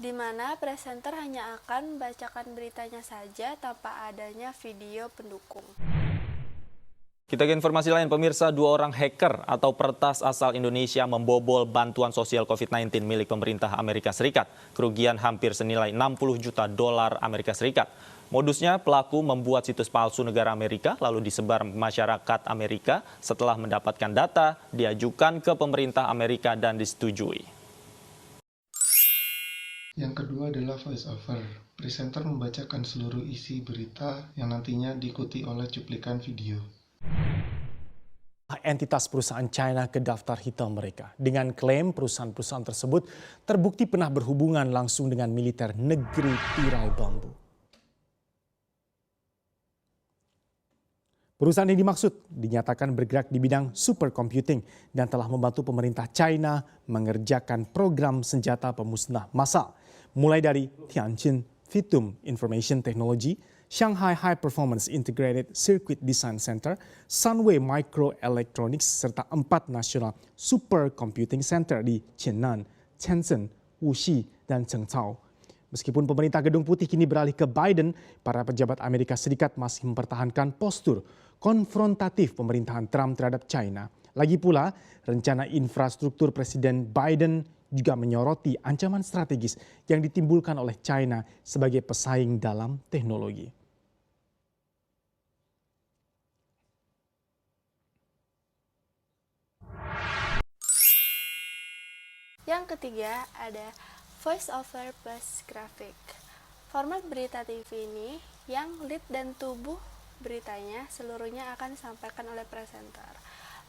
di mana presenter hanya akan membacakan beritanya saja tanpa adanya video pendukung. Kita ke informasi lain, pemirsa, 2 orang hacker atau peretas asal Indonesia membobol bantuan sosial COVID-19 milik pemerintah Amerika Serikat. Kerugian hampir senilai 60 juta dolar Amerika Serikat. Modusnya, pelaku membuat situs palsu negara Amerika lalu disebar masyarakat Amerika. Setelah mendapatkan data, diajukan ke pemerintah Amerika dan disetujui. Yang kedua adalah voice over. Presenter membacakan seluruh isi berita yang nantinya diikuti oleh cuplikan video. Entitas perusahaan China ke daftar hitam mereka. Dengan klaim perusahaan-perusahaan tersebut terbukti pernah berhubungan langsung dengan militer negeri tirai bambu. Perusahaan yang dimaksud dinyatakan bergerak di bidang supercomputing dan telah membantu pemerintah China mengerjakan program senjata pemusnah massal. Mulai dari Tianjin Fitum Information Technology, Shanghai High Performance Integrated Circuit Design Center, Sunway Microelectronics, serta 4 nasional supercomputing center di Qiannan, Shenzhen, Wuxi, dan Zhengzhou. Meskipun pemerintah Gedung Putih kini beralih ke Biden, para pejabat Amerika Serikat masih mempertahankan postur konfrontatif pemerintahan Trump terhadap China. Lagi pula, rencana infrastruktur Presiden Biden juga menyoroti ancaman strategis yang ditimbulkan oleh China sebagai pesaing dalam teknologi. Yang ketiga ada voice over plus grafik. Format berita TV ini yang lead dan tubuh beritanya seluruhnya akan disampaikan oleh presenter,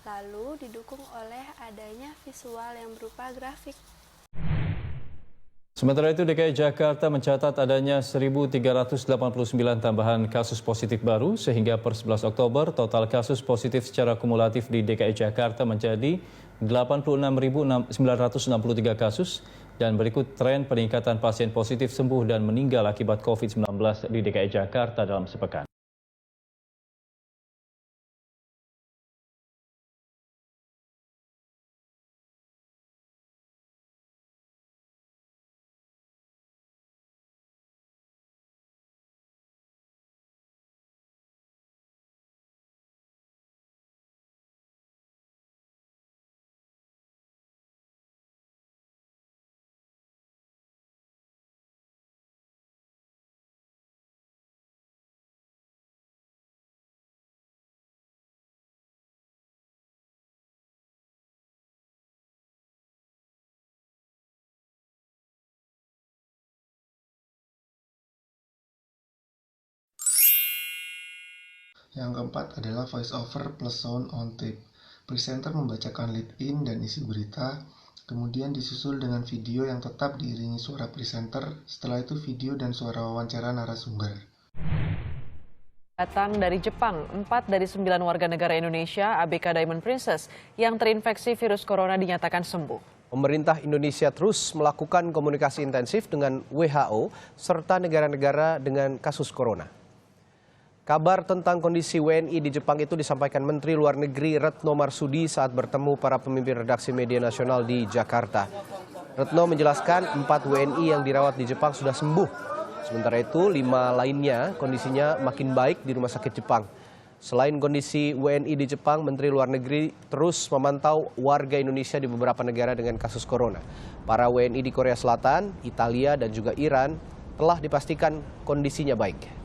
lalu didukung oleh adanya visual yang berupa grafik. Sementara itu, DKI Jakarta mencatat adanya 1.389 tambahan kasus positif baru, sehingga per 11 Oktober total kasus positif secara kumulatif di DKI Jakarta menjadi 86.963 kasus, dan berikut tren peningkatan pasien positif sembuh dan meninggal akibat COVID-19 di DKI Jakarta dalam sepekan. Yang keempat adalah voice over plus sound on tape. Presenter membacakan lead in dan isi berita, kemudian disusul dengan video yang tetap diiringi suara presenter. Setelah itu video dan suara wawancara narasumber. Datang dari Jepang, 4 dari 9 warga negara Indonesia ABK Diamond Princess yang terinfeksi virus corona dinyatakan sembuh. Pemerintah Indonesia terus melakukan komunikasi intensif dengan WHO serta negara-negara dengan kasus corona. Kabar tentang kondisi WNI di Jepang itu disampaikan Menteri Luar Negeri Retno Marsudi saat bertemu para pemimpin redaksi media nasional di Jakarta. Retno menjelaskan 4 WNI yang dirawat di Jepang sudah sembuh. Sementara itu 5 lainnya kondisinya makin baik di rumah sakit Jepang. Selain kondisi WNI di Jepang, Menteri Luar Negeri terus memantau warga Indonesia di beberapa negara dengan kasus corona. Para WNI di Korea Selatan, Italia, dan juga Iran telah dipastikan kondisinya baik.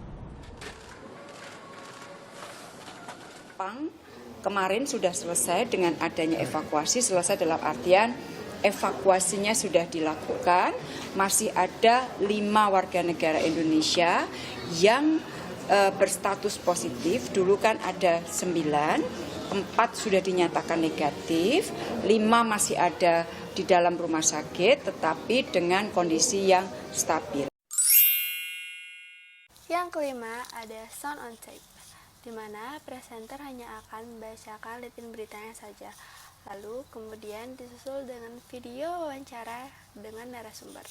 Jepang kemarin sudah selesai dengan adanya evakuasi, selesai dalam artian evakuasinya sudah dilakukan. Masih ada 5 warga negara Indonesia yang berstatus positif. Dulu kan ada 9, 4 sudah dinyatakan negatif, 5 masih ada di dalam rumah sakit tetapi dengan kondisi yang stabil. Yang kelima ada sound on tape, di mana presenter hanya akan membacakan lead-in beritanya saja, lalu kemudian disusul dengan video wawancara dengan narasumber.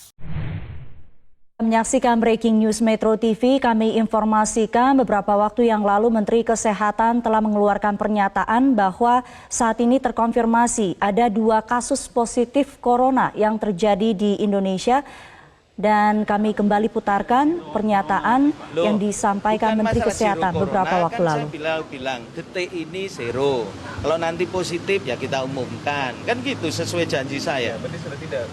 Menyaksikan Breaking News Metro TV, kami informasikan beberapa waktu yang lalu Menteri Kesehatan telah mengeluarkan pernyataan bahwa saat ini terkonfirmasi ada 2 kasus positif corona yang terjadi di Indonesia. Dan kami kembali putarkan pernyataan yang disampaikan Menteri Kesehatan beberapa waktu lalu. Saya bilang detik ini zero. Kalau nanti positif ya kita umumkan. Kan gitu sesuai janji saya. Berarti sudah tidak?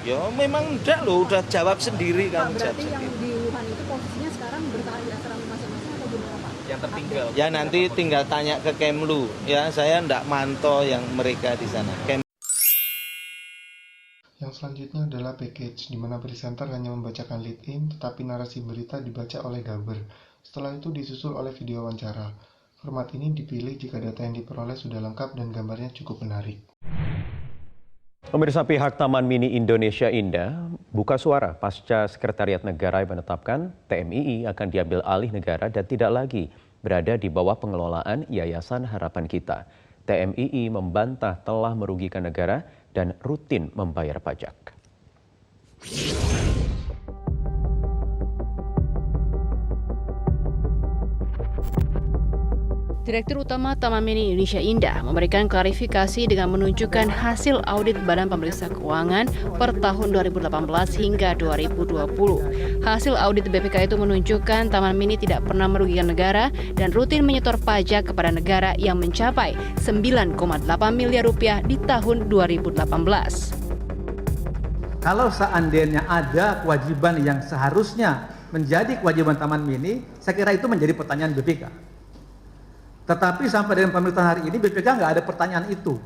Ya memang enggak loh, udah jawab sendiri kan. Berarti yang di Wuhan itu posisinya sekarang bertahan di asrama masing-masing atau gimana Pak? Yang tertinggal. Ya nanti tinggal tanya ke Kemlu. Ya saya enggak mantau yang mereka di sana. Yang selanjutnya adalah package, di mana presenter hanya membacakan lead in, tetapi narasi berita dibaca oleh Gaber. Setelah itu disusul oleh video wawancara. Format ini dipilih jika data yang diperoleh sudah lengkap dan gambarnya cukup menarik. Pemirsa, pihak Taman Mini Indonesia Indah buka suara pasca Sekretariat Negara menetapkan TMII akan diambil alih negara dan tidak lagi berada di bawah pengelolaan Yayasan Harapan Kita. TMII membantah telah merugikan negara dan rutin membayar pajak. Direktur Utama Taman Mini Indonesia Indah memberikan klarifikasi dengan menunjukkan hasil audit Badan Pemeriksa Keuangan per tahun 2018 hingga 2020. Hasil audit BPK itu menunjukkan Taman Mini tidak pernah merugikan negara dan rutin menyetor pajak kepada negara yang mencapai 9,8 miliar rupiah di tahun 2018. Kalau seandainya ada kewajiban yang seharusnya menjadi kewajiban Taman Mini, saya kira itu menjadi pertanyaan BPK. Tetapi sampai dengan pemerintahan hari ini BPK nggak ada pertanyaan itu.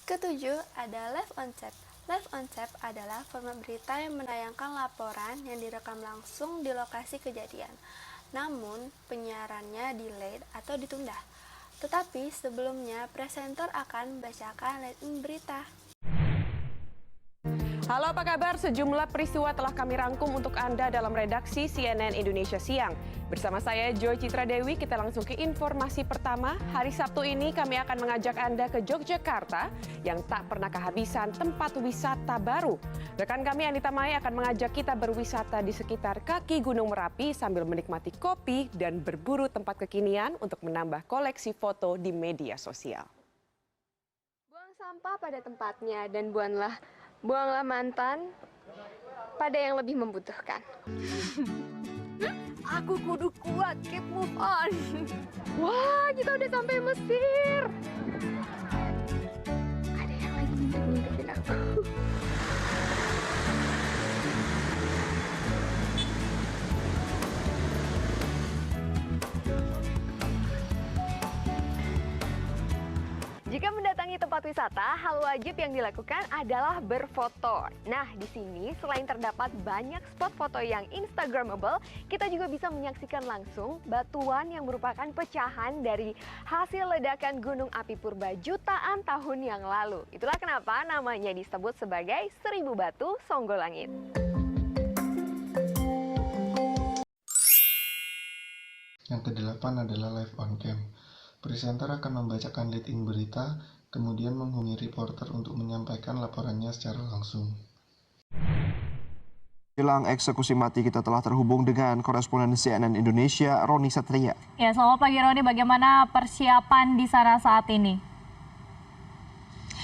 Ketujuh ada live on chat. Live on chat adalah format berita yang menayangkan laporan yang direkam langsung di lokasi kejadian. Namun, penyiarannya delayed atau ditunda. Tetapi sebelumnya, presenter akan membacakan lead in berita. Halo, apa kabar? Sejumlah peristiwa telah kami rangkum untuk Anda dalam redaksi CNN Indonesia Siang. Bersama saya, Joy Citra Dewi, kita langsung ke informasi pertama. Hari Sabtu ini kami akan mengajak Anda ke Yogyakarta yang tak pernah kehabisan tempat wisata baru. Rekan kami Anita Mai akan mengajak kita berwisata di sekitar kaki Gunung Merapi sambil menikmati kopi dan berburu tempat kekinian untuk menambah koleksi foto di media sosial. Buang sampah pada tempatnya dan buanglah mantan pada yang lebih membutuhkan. Aku kudu kuat, keep move on. Wah, kita udah sampai Mesir. Ada yang lagi ngintip-ngintipin aku. Jika mendatangi tempat wisata, hal wajib yang dilakukan adalah berfoto. Nah, di sini selain terdapat banyak spot foto yang instagramable, kita juga bisa menyaksikan langsung batuan yang merupakan pecahan dari hasil ledakan gunung api purba jutaan tahun yang lalu. Itulah kenapa namanya disebut sebagai 1000 batu Songgolangit. Yang kedelapan adalah live on cam. Presenter akan membacakan lead in berita, kemudian menghubungi reporter untuk menyampaikan laporannya secara langsung. Jelang eksekusi mati, kita telah terhubung dengan koresponden CNN Indonesia, Roni Satria. Ya, selamat pagi Roni, bagaimana persiapan di sana saat ini?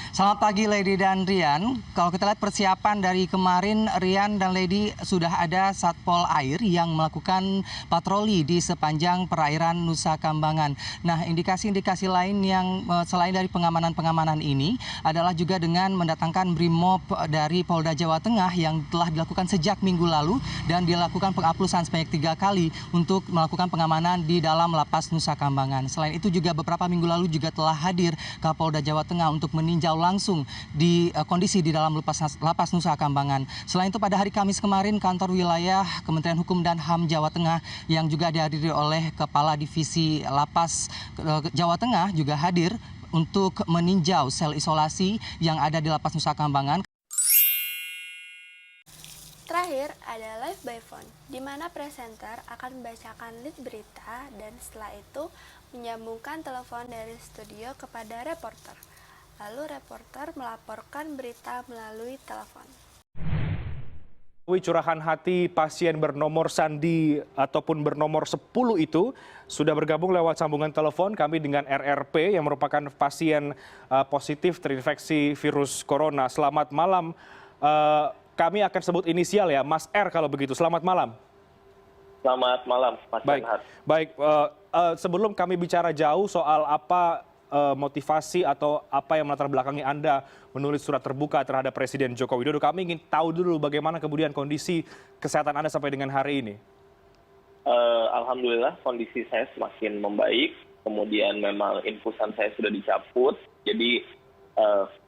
Selamat pagi Lady dan Rian. Kalau kita lihat persiapan dari kemarin, Rian dan Lady, sudah ada Satpol Air yang melakukan patroli di sepanjang perairan Nusa Kambangan. Nah, indikasi-indikasi lain yang selain dari pengamanan-pengamanan ini adalah juga dengan mendatangkan Brimob dari Polda Jawa Tengah yang telah dilakukan sejak minggu lalu dan dilakukan pengaplusan sebanyak 3 kali untuk melakukan pengamanan di dalam lapas Nusa Kambangan. Selain itu juga beberapa minggu lalu juga telah hadir Kapolda Jawa Tengah untuk meninjau langsung di kondisi di dalam lapas Nusa Kambangan. Selain itu pada hari Kamis kemarin kantor wilayah Kementerian Hukum dan HAM Jawa Tengah yang juga dihadiri oleh Kepala Divisi Lapas Jawa Tengah juga hadir untuk meninjau sel isolasi yang ada di lapas Nusa Kambangan. Terakhir ada live by phone, di mana presenter akan membacakan lead berita dan setelah itu menyambungkan telepon dari studio kepada reporter. Lalu reporter melaporkan berita melalui telepon. Curahan hati pasien bernomor sandi ataupun bernomor 10 itu sudah bergabung lewat sambungan telepon kami dengan RRP yang merupakan pasien positif terinfeksi virus corona. Selamat malam Kami akan sebut inisial ya, Mas R kalau begitu. Selamat malam. Selamat malam, Mas Renhat. Baik. Sebelum kami bicara jauh soal apa motivasi atau apa yang melatar belakangi Anda menulis surat terbuka terhadap Presiden Joko Widodo, kami ingin tahu dulu bagaimana kemudian kondisi kesehatan Anda sampai dengan hari ini. Alhamdulillah kondisi saya semakin membaik. Kemudian memang infusan saya sudah dicabut. Jadi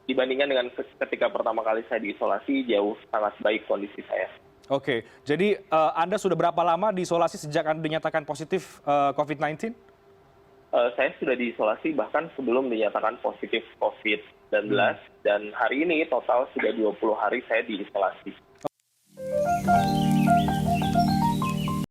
dibandingkan dengan ketika pertama kali saya diisolasi, jauh sangat baik kondisi saya. Oke, jadi Anda sudah berapa lama diisolasi sejak Anda dinyatakan positif COVID-19? Saya sudah diisolasi bahkan sebelum dinyatakan positif COVID-19. Dan hari ini total sudah 20 hari saya diisolasi.